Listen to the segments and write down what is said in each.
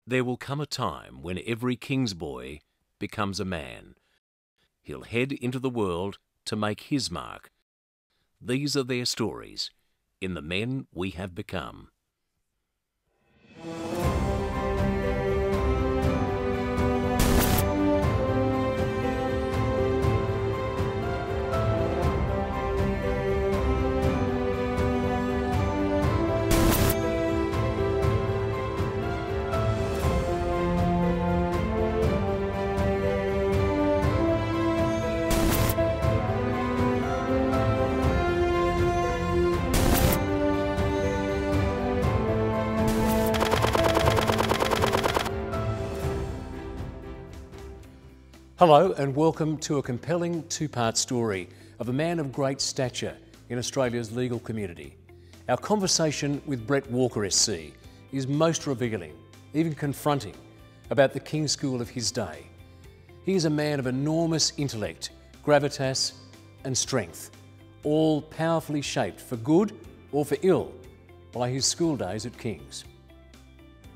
There will come a time when every king's boy becomes a man. He'll head into the world to make his mark. These are their stories in The Men We Have Become. Hello and welcome to a compelling two-part story of a man of great stature in Australia's legal community. Our conversation with Bret Walker SC is most revealing, even confronting, about the King's School of his day. He is a man of enormous intellect, gravitas and strength, all powerfully shaped for good or for ill by his school days at King's.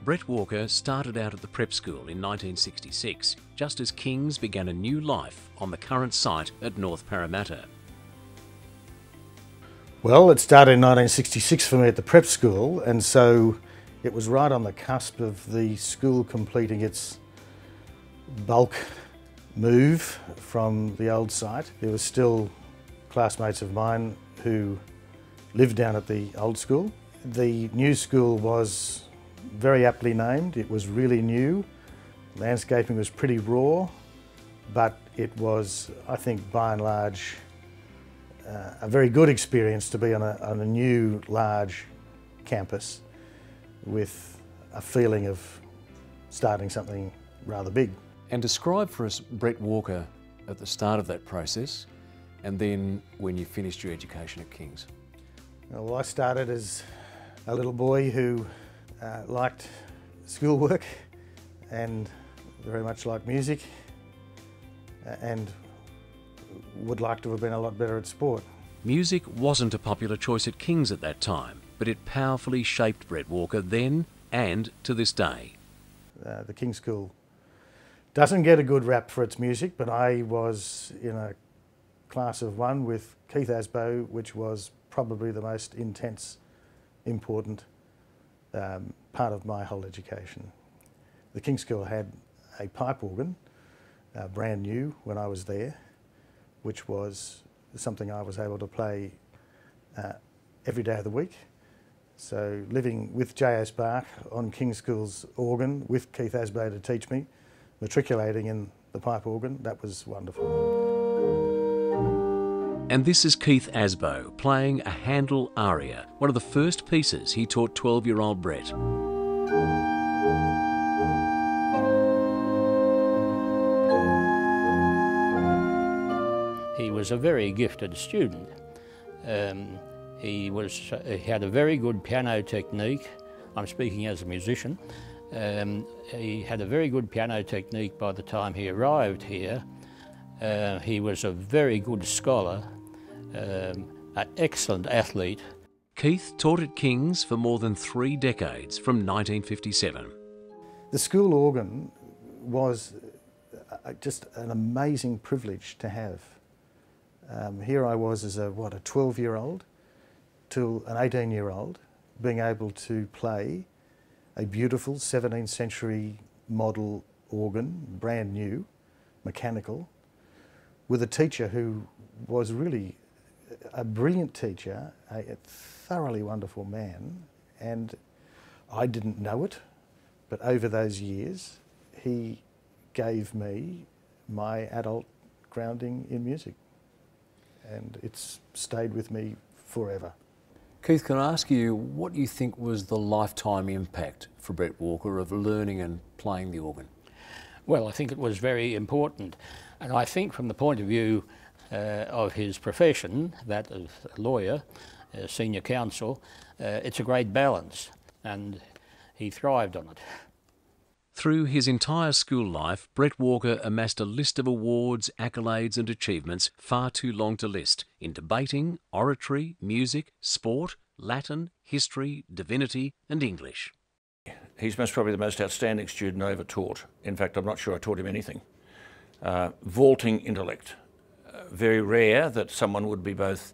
Bret Walker started out at the prep school in 1966, just as King's began a new life on the current site at North Parramatta. Well, it started in 1966 for me at the prep school, and so it was right on the cusp of the school completing its bulk move from the old site. There were still classmates of mine who lived down at the old school. The new school was very aptly named. It was really new. Landscaping was pretty raw, but it was, I think, by and large, a very good experience to be on a new, large campus with a feeling of starting something rather big. And describe for us Bret Walker at the start of that process and then when you finished your education at King's. Well, I started as a little boy who liked schoolwork and very much liked music and would like to have been a lot better at sport. Music wasn't a popular choice at King's at that time, but it powerfully shaped Bret Walker then and to this day. The King's School doesn't get a good rap for its music, but I was in a class of one with Keith Beau, which was probably the most intense, important part of my whole education. The King's School had a pipe organ, brand new when I was there, which was something I was able to play every day of the week. So living with J.S. Bach on King's School's organ with Keith Beau to teach me, matriculating in the pipe organ, that was wonderful. And this is Keith Beau playing a Handel aria, one of the first pieces he taught 12-year-old Bret. He was a very gifted student. He had a very good piano technique. I'm speaking as a musician. He had a very good piano technique by the time he arrived here. He was a very good scholar. An excellent athlete. Keith taught at King's for more than 3 decades, from 1957. The school organ was just an amazing privilege to have. Here I was as a 12-year-old to an 18-year-old, being able to play a beautiful 17th century model organ, brand new, mechanical, with a teacher who was really a brilliant teacher, a thoroughly wonderful man, and I didn't know it, but over those years he gave me my adult grounding in music, and it's stayed with me forever. Keith, can I ask you what you think was the lifetime impact for Bret Walker of learning and playing the organ? Well, I think it was very important, and I think from the point of view of his profession, that of a lawyer, senior counsel, it's a great balance, and he thrived on it. Through his entire school life, Bret Walker amassed a list of awards, accolades and achievements far too long to list in debating, oratory, music, sport, Latin, history, divinity and English. He's most probably the most outstanding student I ever taught. In fact, I'm not sure I taught him anything. Vaulting intellect. Very rare that someone would be both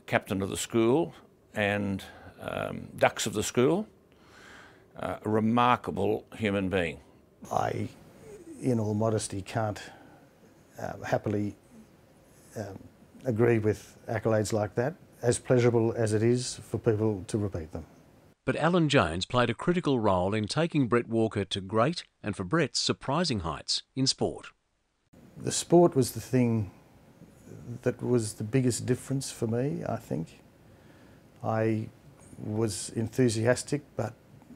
captain of the school and dux of the school. A remarkable human being. I, in all modesty, can't happily agree with accolades like that, as pleasurable as it is for people to repeat them. But Alan Jones played a critical role in taking Bret Walker to great, and for Bret, surprising heights in sport. The sport was the thing that was the biggest difference for me, I think. I was enthusiastic but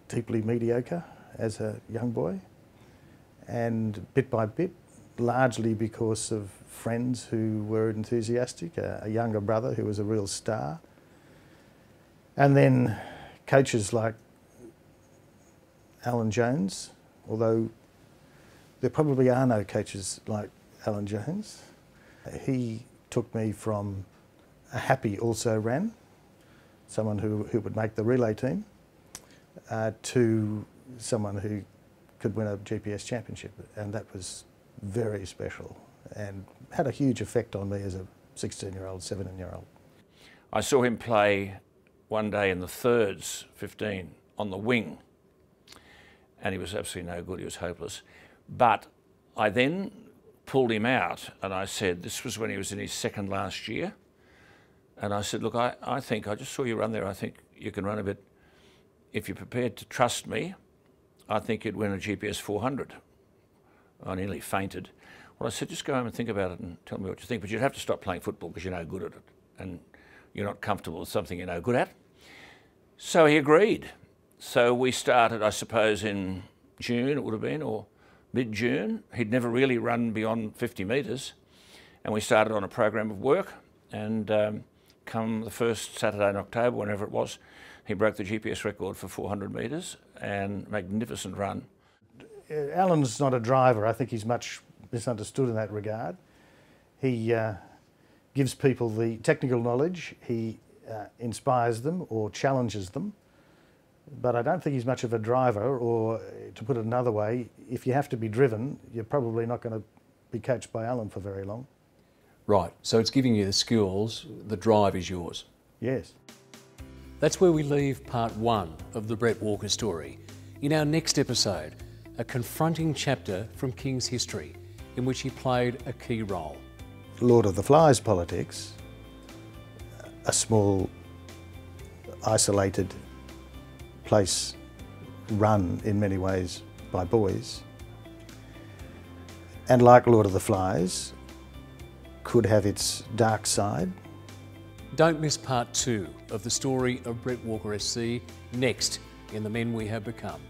deeply mediocre as a young boy, and bit by bit, largely because of friends who were enthusiastic, a younger brother who was a real star, and then coaches like Alan Jones, although there probably are no coaches like Alan Jones. He took me from a happy also-ran, someone who would make the relay team, to someone who could win a GPS championship, and that was very special and had a huge effect on me as a 16-year-old, 17-year-old. I saw him play one day in the thirds, 15, on the wing, and he was absolutely no good, he was hopeless. But I then pulled him out and I said, this was when he was in his second last year, and I said, look, I think, I just saw you run there, I think you can run a bit. If you're prepared to trust me, I think you'd win a GPS 400. I nearly fainted. Well, I said, just go home and think about it and tell me what you think, but you'd have to stop playing football because you're no good at it and you're not comfortable with something you're no good at. So he agreed. So we started, I suppose, in June, it would have been, or mid-June. He'd never really run beyond 50 metres, and we started on a program of work, and come the first Saturday in October, whenever it was, he broke the GPS record for 400 metres, and magnificent run. Alan's not a driver. I think he's much misunderstood in that regard. He gives people the technical knowledge, he inspires them or challenges them, but I don't think he's much of a driver, or, to put it another way, if you have to be driven, you're probably not going to be coached by Alan for very long. Right, so it's giving you the skills, the drive is yours. Yes. That's where we leave part one of the Bret Walker story. In our next episode, a confronting chapter from King's history in which he played a key role. Lord of the Flies politics, a small, isolated place run in many ways by boys, and like Lord of the Flies, could have its dark side. Don't miss part two of the story of Bret Walker SC next in The Men We Have Become.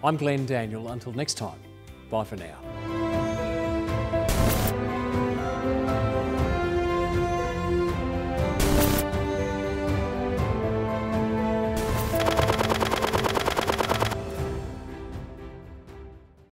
I'm Glenn Daniel. Until next time, bye for now.